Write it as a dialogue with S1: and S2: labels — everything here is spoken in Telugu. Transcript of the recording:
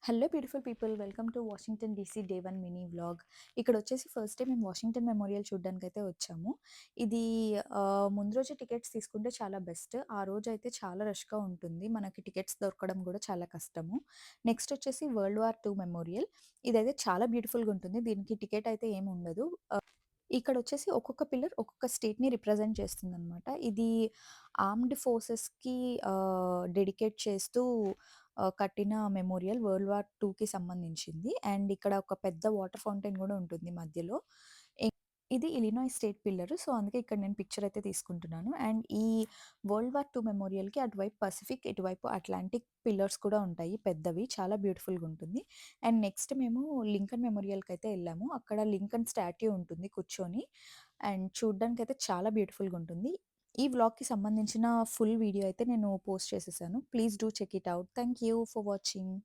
S1: Hello beautiful people, welcome to Washington DC day 1 mini vlog. ఇక్కడొచ్చేసి ఫస్ట్ డే మేము వాషింగ్టన్ మెమోరియల్ చూడ్డానికైతే వచ్చాము. ఇది ముందు రోజే టికెట్స్ తీసుకుంటే చాలా బెస్ట్. ఆ రోజైతే చాలా రష్‌గా ఉంటుంది. మనకి టికెట్స్ దొరకడం గూడా చాలా కష్టము. నెక్స్ట్ వచ్చేసి వరల్డ్ వార్ 2 మెమోరియల్. ఇదైతే చాలా బ్యూటిఫుల్‌గా ఉంటుంది. దీనికి టికెట్ అయితే ఏముండదు. ఇక్కడొచ్చేసి ఒక్కొక్క పిల్లర్ ఒక్కొక్క స్టేట్‌ని రిప్రజెంట్ చేస్తుందనమాట. ఇది ఆర్మ్డ్ ఫోర్సెస్‌కి డెడికేట్ చేస్తూ కట్టిన మెమోరియల్ వరల్డ్ వార్ 2కి సంబంధించింది. అండ్ ఇక్కడ ఒక పెద్ద వాటర్ ఫౌంటైన్ గూడా ఉంటుంది మధ్యలో. ఇ ఇది ఇలినాయ్ స్టేట్ పిల్లర్. సో, అందుకే ఇక్కడ నేను పిక్చర్ అయితే తీసుకుంటున్నాను. అండ్ ఈ వరల్డ్ వార్ 2 మెమోరియల్‌కి అటువైపు పసిఫిక్, ఇటువైపు అట్లాంటిక్ పిల్లర్స్ కూడా ఉంటాయి పెద్దవి. చాలా బ్యూటిఫుల్‌గుంటుంది. అండ్ నెక్స్ట్ మేము లింకన్ మెమోరియల్‌కైతే ఎళ్ళాము. అక్కడ లింకన్ స్టాట్యూ ఉంటుంది కూర్చొని. అండ్ చూడ్డానికైతే చాలా బ్యూటిఫుల్‌గా ఉంటుంది. ఈ వ్లాగ్‌కి సంబంధించిన ఫుల్ వీడియో అయితే నేను పోస్ట్ చేసేసాను. Please do check it out. Thank you for watching.